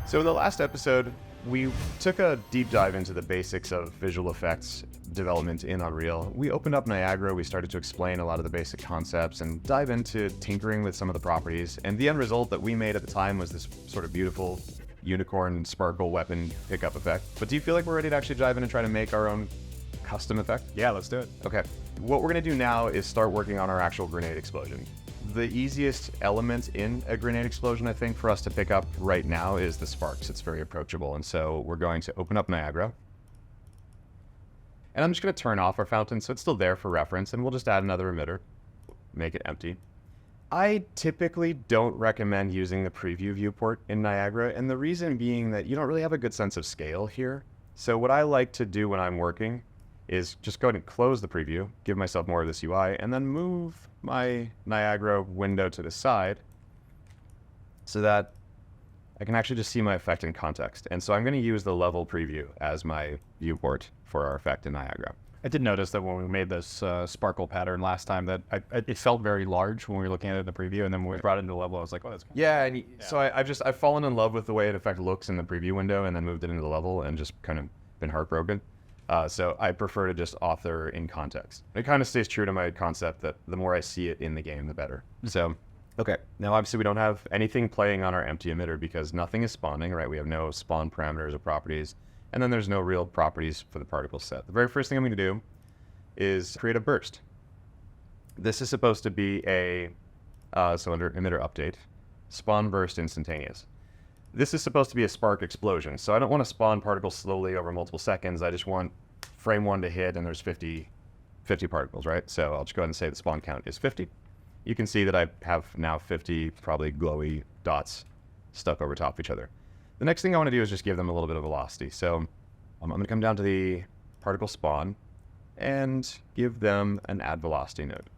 So in the last episode, we took a deep dive into the basics of visual effects development in Unreal. We opened up Niagara, we started to explain a lot of the basic concepts and dive into tinkering with some of the properties. And the end result that we made at the time was this sort of beautiful unicorn sparkle weapon pickup effect. But do you feel like we're ready to actually dive in and try to make our own custom effect? Yeah, let's do it. Okay. What we're going to do now is start working on our actual grenade explosion. The easiest element in a grenade explosion, I think, for us to pick up right now is the sparks. It's very approachable. And so we're going to open up Niagara. And I'm just going to turn off our fountain so it's still there for reference. And we'll just add another emitter, make it empty. I typically don't recommend using the preview viewport in Niagara. And the reason being that you don't really have a good sense of scale here. So what I like to do when I'm working is just go ahead and close the preview, give myself more of this UI, and then move my Niagara window to the side so that I can actually just see my effect in context. And so I'm going to use the level preview as my viewport for our effect in Niagara. I did notice that when we made this sparkle pattern last time that it felt very large when we were looking at it in the preview, and then when we brought it into the level, I was like, oh, that's kind of... So I've fallen in love with the way an effect looks in the preview window and then moved it into the level and just kind of been heartbroken. So I prefer to just author in context. It kind of stays true to my concept that the more I see it in the game, the better. So, okay. Now, obviously, we don't have anything playing on our empty emitter because nothing is spawning, right? We have no spawn parameters or properties. And then there's no real properties for the particle set. The very first thing I'm going to do is create a burst. This is supposed to be a, so under emitter update, spawn burst instantaneous. This is supposed to be a spark explosion, so I don't want to spawn particles slowly over multiple seconds. I just want frame one to hit, and there's 50 particles, right? So I'll just go ahead and say the spawn count is 50. You can see that I have now 50 probably glowy dots stuck over top of each other. The next thing I want to do is just give them a little bit of velocity. So I'm going to come down to the particle spawn and give them an add velocity node.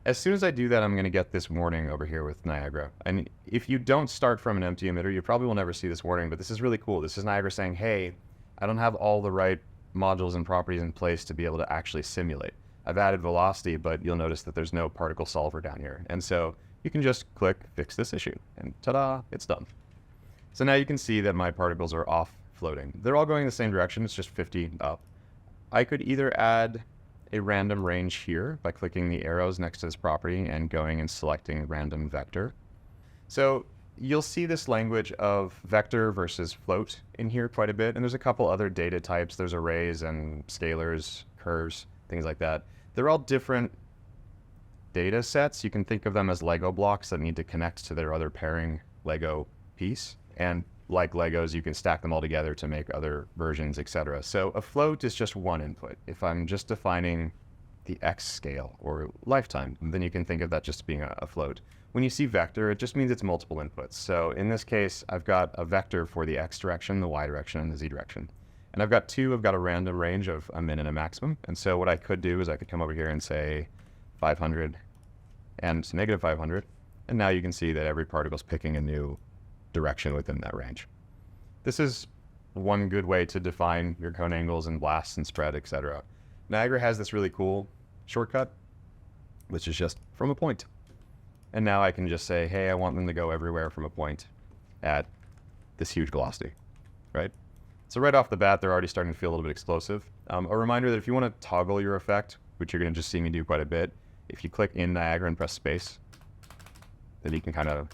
As soon as I do that, I'm going to get this warning over here with Niagara. And if you don't start from an empty emitter, you probably will never see this warning, but this is really cool. This is Niagara saying, hey, I don't have all the right modules and properties in place to be able to actually simulate. I've added velocity, but you'll notice that there's no particle solver down here. And so you can just click fix this issue and ta-da, it's done. So now you can see that my particles are off floating. They're all going in the same direction. It's just 50 up. I could either add a random range here by clicking the arrows next to this property and going and selecting random vector. So you'll see this language of vector versus float in here quite a bit. And there's a couple other data types. There's arrays and scalars, curves, things like that. They're all different data sets. You can think of them as Lego blocks that need to connect to their other pairing Lego piece. And like Legos, you can stack them all together to make other versions, etc. So a float is just one input. If I'm just defining the X scale or lifetime, then you can think of that just being a float. When you see vector, it just means it's multiple inputs. So in this case, I've got a vector for the X direction, the Y direction, and the Z direction. And I've got a random range of a min and a maximum. And so what I could do is I could come over here and say 500 and negative 500. And now you can see that every particle's picking a new direction within that range. This is one good way to define your cone angles and blasts and spread, etc. Niagara has this really cool shortcut, which is just from a point. And now I can just say, hey, I want them to go everywhere from a point at this huge velocity, right? So right off the bat, they're already starting to feel a little bit explosive. A reminder that if you want to toggle your effect, which you're going to just see me do quite a bit, if you click in Niagara and press space, then you can kind of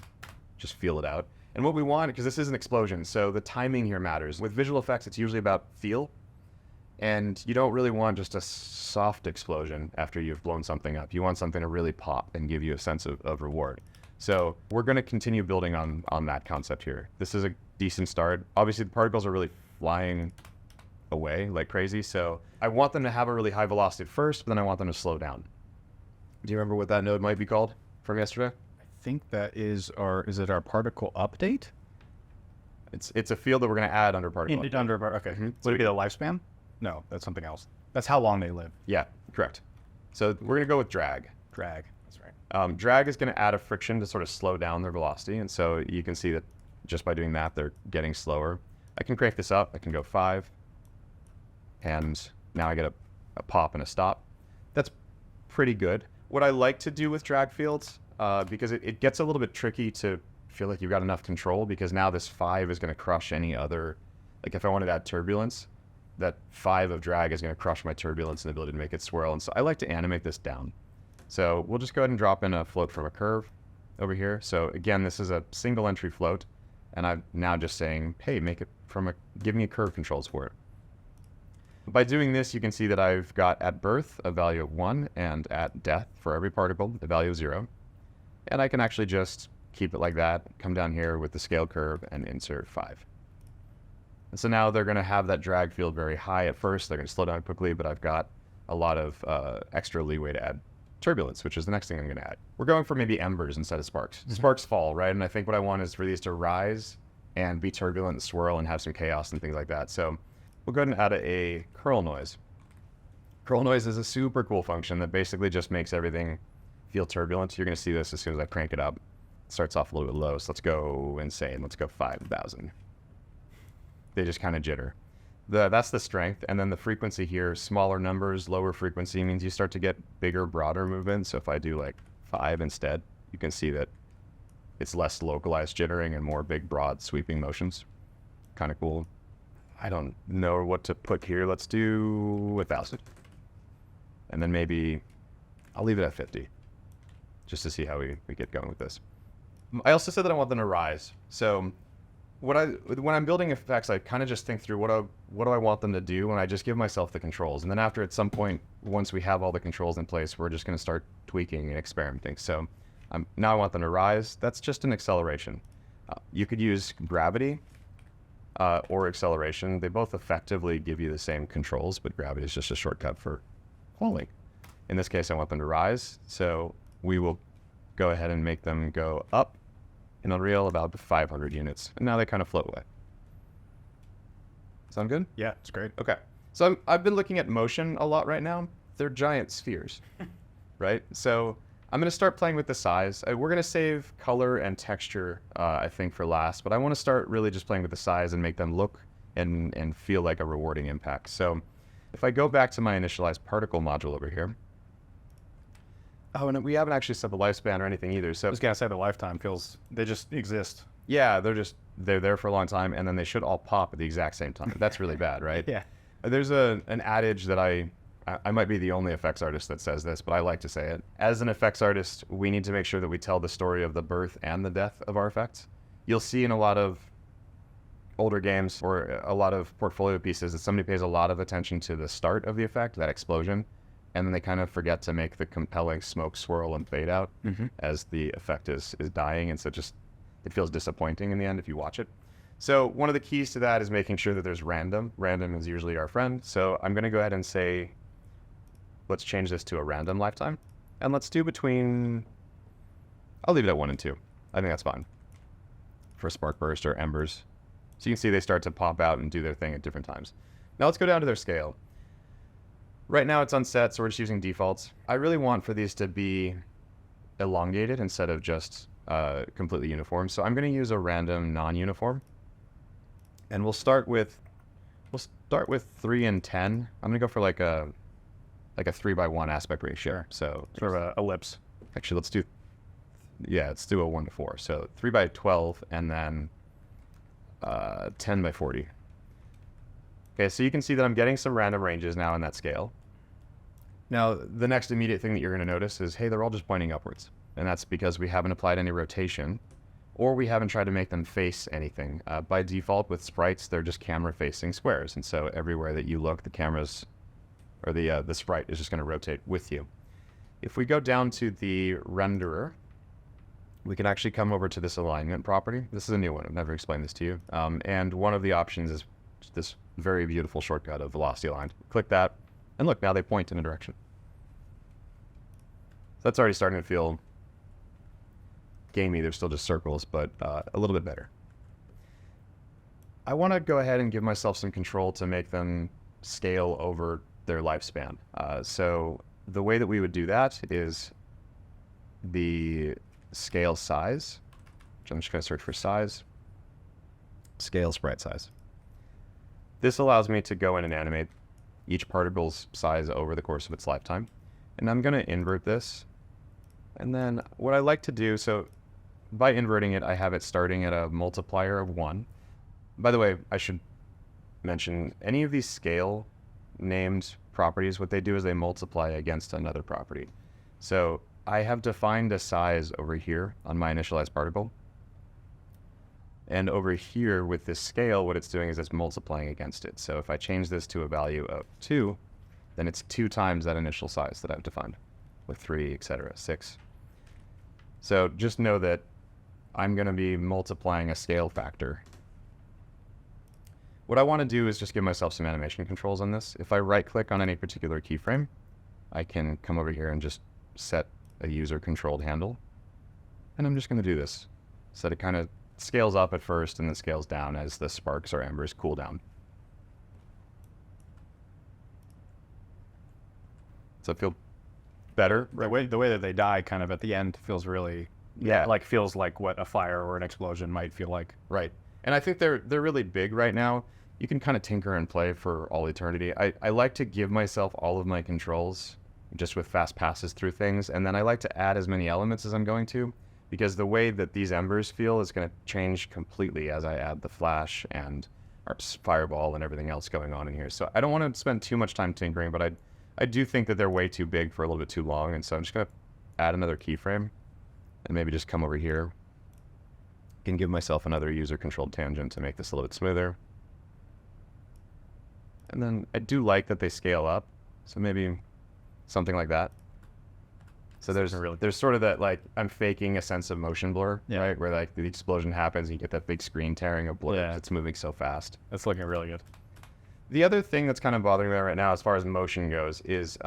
just feel it out. And what we want, because this is an explosion, so the timing here matters. With visual effects, it's usually about feel, and you don't really want just a soft explosion after you've blown something up. You want something to really pop and give you a sense of reward. So we're going to continue building on that concept here. This is a decent start. Obviously, the particles are really flying away like crazy, so I want them to have a really high velocity first, but then I want them to slow down. Do you remember what that node might be called from yesterday? I think that is is it our particle update? It's a field that we're going to add under particle update. Okay. Mm-hmm. Would it be the lifespan? No, that's something else. That's how long they live. Yeah, correct. So we're going to go with drag. Drag, that's right. Drag is going to add a friction to sort of slow down their velocity. And so you can see that just by doing that, they're getting slower. I can crank this up. I can go 5. And now I get a pop and a stop. That's pretty good. What I like to do with drag fields, because it gets a little bit tricky to feel like you've got enough control, because now this 5 is going to crush any other, like if I wanted to add turbulence, that 5 of drag is going to crush my turbulence and the ability to make it swirl. And so I like to animate this down. So we'll just go ahead and drop in a float from a curve over here. So again, this is a single entry float, and I'm now just saying, hey, make it give me curve controls for it. By doing this, you can see that I've got at birth a value of 1 and at death for every particle a value of 0. And I can actually just keep it like that, come down here with the scale curve and insert 5. And so now they're going to have that drag field very high at first. They're going to slow down quickly, but I've got a lot of extra leeway to add turbulence, which is the next thing I'm going to add. We're going for maybe embers instead of sparks. Mm-hmm. Sparks fall, right? And I think what I want is for these to rise and be turbulent and swirl and have some chaos and things like that. So we'll go ahead and add a curl noise. Curl noise is a super cool function that basically just makes everything feel turbulent. You're going to see this as soon as I crank it up. It starts off a little bit low, so let's go insane. Let's go 5,000. They just kind of jitter. That's the strength. And then the frequency here, smaller numbers, lower frequency means you start to get bigger, broader movements. So if I do like 5 instead, you can see that it's less localized jittering and more big, broad, sweeping motions. Kind of cool. I don't know what to put here. Let's do 1,000. And then maybe I'll leave it at 50 just to see how we get going with this. I also said that I want them to rise. So when I'm building effects, I kind of just think through what do I want them to do, and I just give myself the controls. And then after, at some point, once we have all the controls in place, we're just going to start tweaking and experimenting. So now I want them to rise. That's just an acceleration. You could use gravity or acceleration. They both effectively give you the same controls, but gravity is just a shortcut for falling. In this case, I want them to rise. So we will go ahead and make them go up in Unreal about 500 units. And now they kind of float away. Sound good? Yeah, it's great. Okay. So I've been looking at motion a lot right now. They're giant spheres, right? So I'm going to start playing with the size. We're going to save color and texture, I think, for last. But I want to start really just playing with the size and make them look and feel like a rewarding impact. So if I go back to my Initialize Particle module over here. Oh, and we haven't actually set the lifespan or anything either. So I was going to say the lifetime they just exist. Yeah, they're there for a long time, and then they should all pop at the exact same time. That's really bad, right? Yeah. There's an adage that I might be the only effects artist that says this, but I like to say it. As an effects artist, we need to make sure that we tell the story of the birth and the death of our effects. You'll see in a lot of older games or a lot of portfolio pieces that somebody pays a lot of attention to the start of the effect, that explosion, and then they kind of forget to make the compelling smoke swirl and fade out as the effect is dying, and so it feels disappointing in the end if you watch it. So one of the keys to that is making sure that there's random. Random is usually our friend. So I'm going to go ahead and say, let's change this to a random lifetime. And let's do I'll leave it at 1 and 2. I think that's fine for spark burst or embers. So you can see they start to pop out and do their thing at different times. Now let's go down to their scale. Right now it's unset, so we're just using defaults. I really want for these to be elongated instead of just completely uniform. So I'm going to use a random non-uniform. And we'll start with 3 and 10. I'm going to go for like a 3:1 aspect ratio. Sure. So sort of an ellipse. Actually, let's do a 1:4. So 3:12 and then 10:40. Okay, so you can see that I'm getting some random ranges now in that scale. Now, the next immediate thing that you're going to notice is, hey, they're all just pointing upwards. And that's because we haven't applied any rotation, or we haven't tried to make them face anything. By default, with sprites, they're just camera-facing squares. And so everywhere that you look, the cameras, or the sprite is just going to rotate with you. If we go down to the renderer, we can actually come over to this alignment property. This is a new one. I've never explained this to you. And one of the options is this very beautiful shortcut of velocity aligned. Click that, and look, now they point in a direction. So that's already starting to feel gamey. They're still just circles, but a little bit better. I want to go ahead and give myself some control to make them scale over their lifespan. So the way that we would do that is the scale size, which I'm just going to search for size, scale sprite size. This allows me to go in and animate each particle's size over the course of its lifetime. And I'm going to invert this. And then what I like to do, so by inverting it, I have it starting at a multiplier of 1. By the way, I should mention any of these scale named properties, what they do is they multiply against another property. So I have defined a size over here on my initialized particle. And over here with this scale, what it's doing is it's multiplying against it. So if I change this to a value of 2, then it's 2 times that initial size that I've defined, with 3, etc., 6. So just know that I'm going to be multiplying a scale factor. What I want to do is just give myself some animation controls on this. If I right-click on any particular keyframe, I can come over here and just set a user-controlled handle. And I'm just going to do this, so that it kind of scales up at first and then scales down as the sparks or embers cool down. Does that feel better? The way that they die kind of at the end feels really, feels like what a fire or an explosion might feel like. Right. And I think they're really big right now. You can kind of tinker and play for all eternity. I like to give myself all of my controls just with fast passes through things, and then I like to add as many elements as I'm going to, because the way that these embers feel is going to change completely as I add the flash and our fireball and everything else going on in here. So I don't want to spend too much time tinkering, but I do think that they're way too big for a little bit too long, and so I'm just going to add another keyframe and maybe just come over here and give myself another user-controlled tangent to make this a little bit smoother. And then I do like that they scale up, so maybe something like that. So there's sort of that, like, I'm faking a sense of motion blur, right? Where like the explosion happens and you get that big screen tearing of blur. It's moving so fast. That's looking really good. The other thing that's kind of bothering me right now as far as motion goes is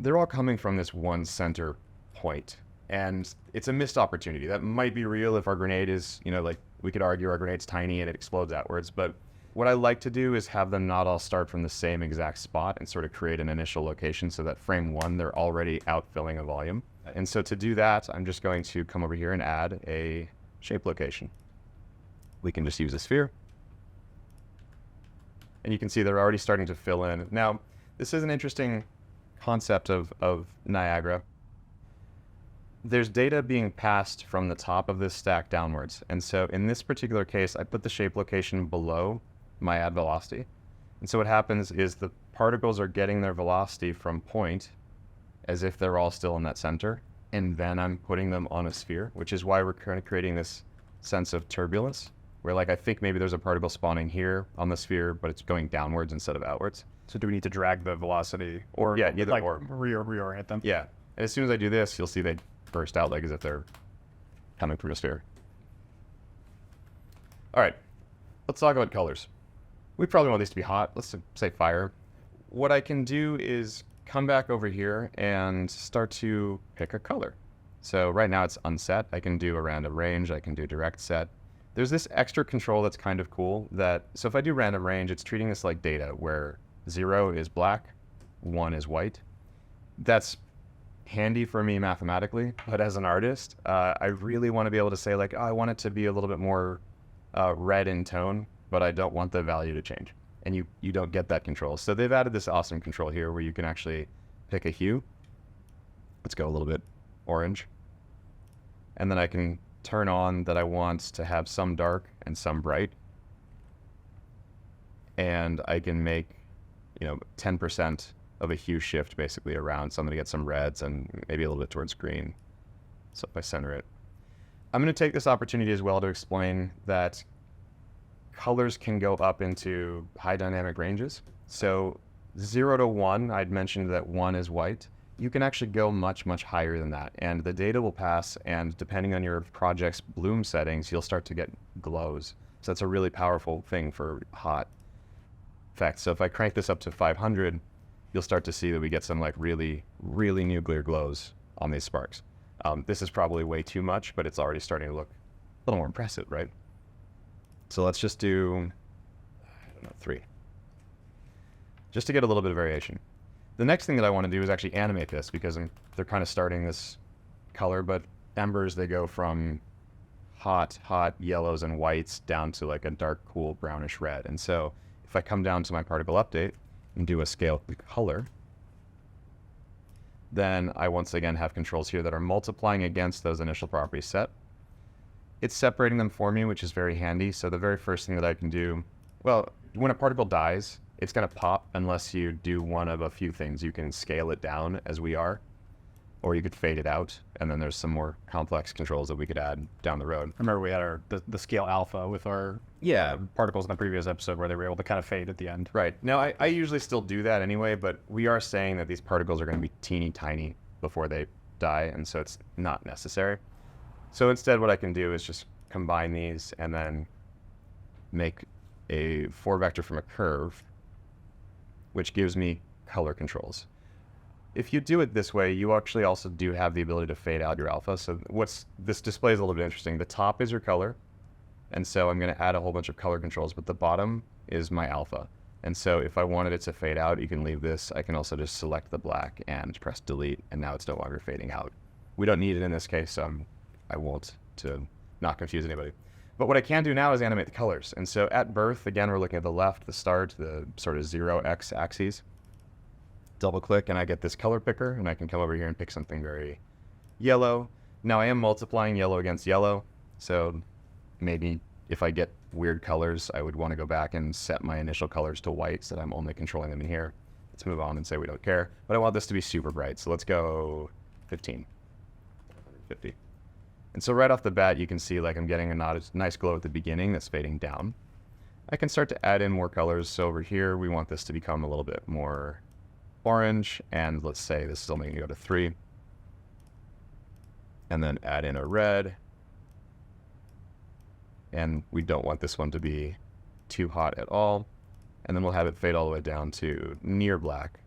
they're all coming from this one center point. And it's a missed opportunity. That might be real if our grenade is, like we could argue our grenade's tiny and it explodes outwards. But what I like to do is have them not all start from the same exact spot and sort of create an initial location so that frame 1, they're already outfilling a volume. And so to do that, I'm just going to come over here and add a shape location. We can just use a sphere. And you can see they're already starting to fill in. Now, this is an interesting concept of Niagara. There's data being passed from the top of this stack downwards. And so in this particular case, I put the shape location below my add velocity. And so what happens is the particles are getting their velocity from point as if they're all still in that center. And then I'm putting them on a sphere, which is why we're kind of creating this sense of turbulence, where like I think maybe there's a particle spawning here on the sphere, but it's going downwards instead of outwards. So do we need to drag the velocity or either like or. reorient them? Yeah. And as soon as I do this, you'll see they burst out like as if they're coming from a sphere. All right, let's talk about colors. We probably want these to be hot. Let's say fire. What I can do is come back over here and start to pick a color. So right now it's unset. I can do a random range. I can do direct set. There's this extra control that's kind of cool so if I do random range, it's treating this like data where 0 is black, 1 is white. That's handy for me mathematically, but as an artist, I really want to be able to say like, oh, I want it to be a little bit more red in tone, but I don't want the value to change. And you don't get that control. So they've added this awesome control here where you can actually pick a hue. Let's go a little bit orange. And then I can turn on that I want to have some dark and some bright. And I can make, 10% of a hue shift basically around. So I'm gonna get some reds and maybe a little bit towards green. So if I center it. I'm gonna take this opportunity as well to explain that colors can go up into high dynamic ranges. So 0 to 1, I'd mentioned that 1 is white. You can actually go much, much higher than that. And the data will pass, and depending on your project's bloom settings, you'll start to get glows. So that's a really powerful thing for hot effects. So if I crank this up to 500, you'll start to see that we get some like really, really nuclear glows on these sparks. This is probably way too much, but it's already starting to look a little more impressive, right? So let's just do, 3. Just to get a little bit of variation. The next thing that I want to do is actually animate this because they're kind of starting this color, but embers, they go from hot yellows and whites down to like a dark, cool brownish red. And so if I come down to my particle update and do a scale color, then I once again have controls here that are multiplying against those initial properties set. it's separating them for me, which is very handy. So the very first thing that I can do, well, when a particle dies, it's going to pop unless you do one of a few things. You can scale it down as we are, or you could fade it out. And then there's some more complex controls that we could add down the road. I remember we had the scale alpha with our particles in the previous episode where they were able to kind of fade at the end. Right. Now, I usually still do that anyway, but we are saying that these particles are going to be teeny tiny before they die, and so it's not necessary. So instead, what I can do is just combine these and then make a 4-vector from a curve, which gives me color controls. If you do it this way, you actually also do have the ability to fade out your alpha. So this display is a little bit interesting. The top is your color, and so I'm going to add a whole bunch of color controls, but the bottom is my alpha. And so if I wanted it to fade out, you can leave this. I can also just select the black and press delete, and now it's no longer fading out. We don't need it in this case, so I won't, to not confuse anybody. But what I can do now is animate the colors. And so at birth, again, we're looking at the left, the start, the sort of 0x axes. Double click and I get this color picker, and I can come over here and pick something very yellow. Now I am multiplying yellow against yellow, so maybe if I get weird colors, I would want to go back and set my initial colors to white so that I'm only controlling them in here. Let's move on and say we don't care, but I want this to be super bright, so let's go 15, 50. And so right off the bat, you can see like I'm getting a nice glow at the beginning that's fading down. I can start to add in more colors. So over here, we want this to become a little bit more orange, and let's say this is only going to go to 3. And then add in a red. And we don't want this one to be too hot at all. And then we'll have it fade all the way down to near black,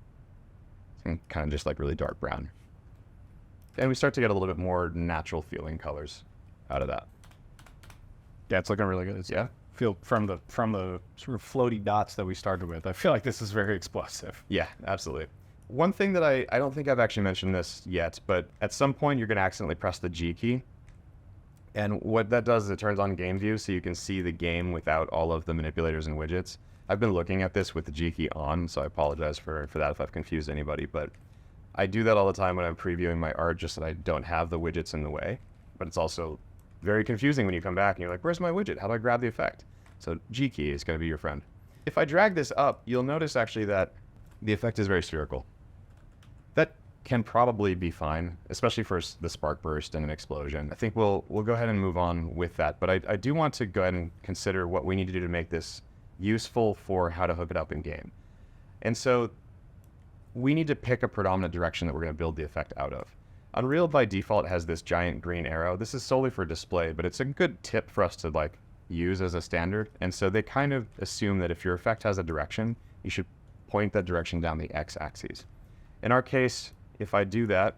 and kind of just like really dark brown. And we start to get a little bit more natural feeling colors out of that. Yeah, it's looking really good. Yeah. Feel from the sort of floaty dots that we started with, I feel like this is very explosive. Yeah, absolutely. One thing that I don't think I've actually mentioned this yet, but at some point you're going to accidentally press the G key. And what that does is it turns on game view so you can see the game without all of the manipulators and widgets. I've been looking at this with the G key on, so I apologize for that if I've confused anybody, but I do that all the time when I'm previewing my art just so that I don't have the widgets in the way. But it's also very confusing when you come back and you're like, where's my widget? How do I grab the effect? So G key is going to be your friend. If I drag this up, you'll notice actually that the effect is very spherical. That can probably be fine, especially for the spark burst and an explosion. I think we'll go ahead and move on with that. But I do want to go ahead and consider what we need to do to make this useful for how to hook it up in game. And so we need to pick a predominant direction that we're going to build the effect out of. Unreal by default has this giant green arrow. This is solely for display, but it's a good tip for us to like use as a standard. And so they kind of assume that if your effect has a direction, you should point that direction down the x-axis. In our case, if I do that,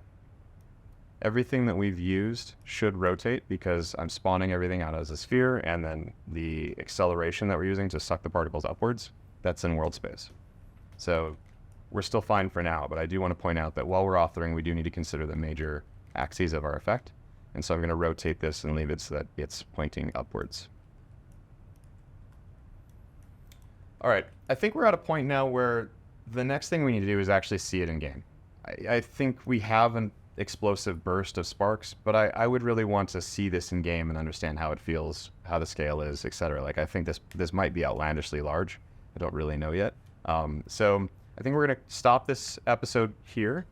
everything that we've used should rotate because I'm spawning everything out as a sphere, and then the acceleration that we're using to suck the particles upwards, that's in world space. So we're still fine for now, but I do want to point out that while we're authoring, we do need to consider the major axes of our effect. And so I'm going to rotate this and leave it so that it's pointing upwards. All right, I think we're at a point now where the next thing we need to do is actually see it in game. I think we have an explosive burst of sparks, but I would really want to see this in game and understand how it feels, how the scale is, etc. Like I think this might be outlandishly large. I don't really know yet. So I think we're going to stop this episode here,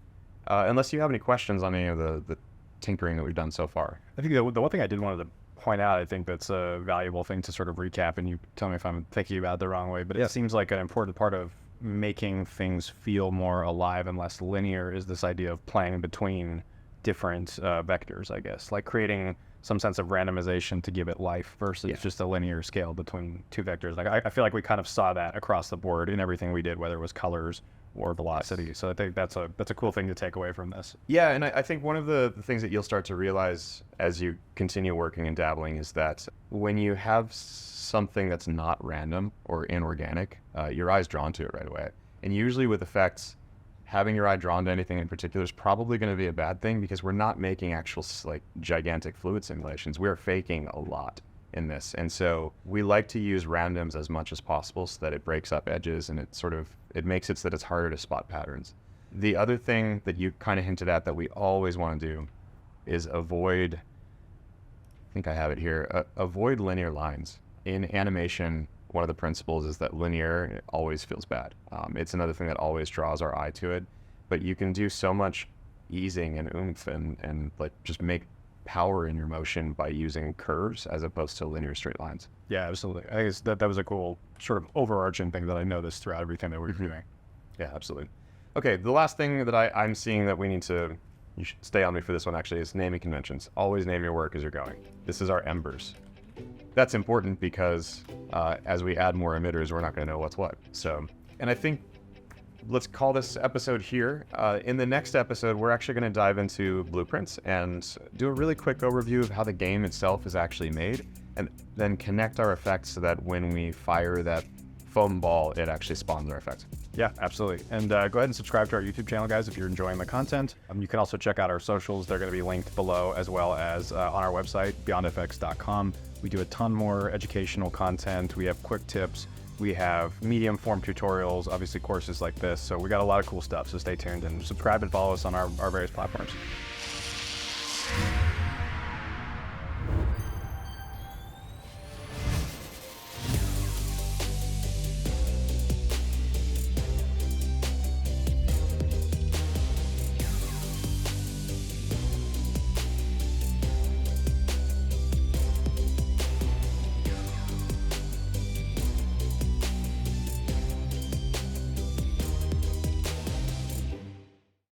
unless you have any questions on any of the tinkering that we've done so far. I think the one thing I did want to point out, I think that's a valuable thing to sort of recap, and you tell me if I'm thinking about it the wrong way, but it seems like an important part of making things feel more alive and less linear is this idea of playing between different vectors, I guess, like creating some sense of randomization to give it life versus just a linear scale between two vectors. Like I feel like we kind of saw that across the board in everything we did, whether it was colors or velocity. So I think that's a cool thing to take away from this. Yeah, and I think one of the things that you'll start to realize as you continue working and dabbling is that when you have something that's not random or inorganic, your eye's drawn to it right away. And usually with effects, having your eye drawn to anything in particular is probably going to be a bad thing because we're not making actual like gigantic fluid simulations. We're faking a lot in this. And so we like to use randoms as much as possible so that it breaks up edges and it makes it so that it's harder to spot patterns. The other thing that you kind of hinted at that we always want to do is avoid think I have it here. Avoid linear lines. In animation, one of the principles is that linear always feels bad. It's another thing that always draws our eye to it. But you can do so much easing and oomph and like just make power in your motion by using curves as opposed to linear straight lines. Yeah, absolutely. I guess that was a cool sort of overarching thing that I noticed throughout everything that we're doing. Yeah, absolutely. Okay, the last thing that I'm seeing that we need to, you should stay on me for this one actually, is naming conventions. Always name your work as you're going. This is our embers. That's important because as we add more emitters, we're not going to know what's what. So, and I think let's call this episode here. In the next episode, we're actually going to dive into blueprints and do a really quick overview of how the game itself is actually made, and then connect our effects so that when we fire that foam ball, it actually spawns our effect. Yeah, absolutely. And go ahead and subscribe to our YouTube channel, guys, if you're enjoying the content. You can also check out our socials. They're going to be linked below, as well as on our website, beyondfx.com. We do a ton more educational content. We have quick tips. We have medium form tutorials, obviously courses like this. So we got a lot of cool stuff. So stay tuned and subscribe and follow us on our various platforms.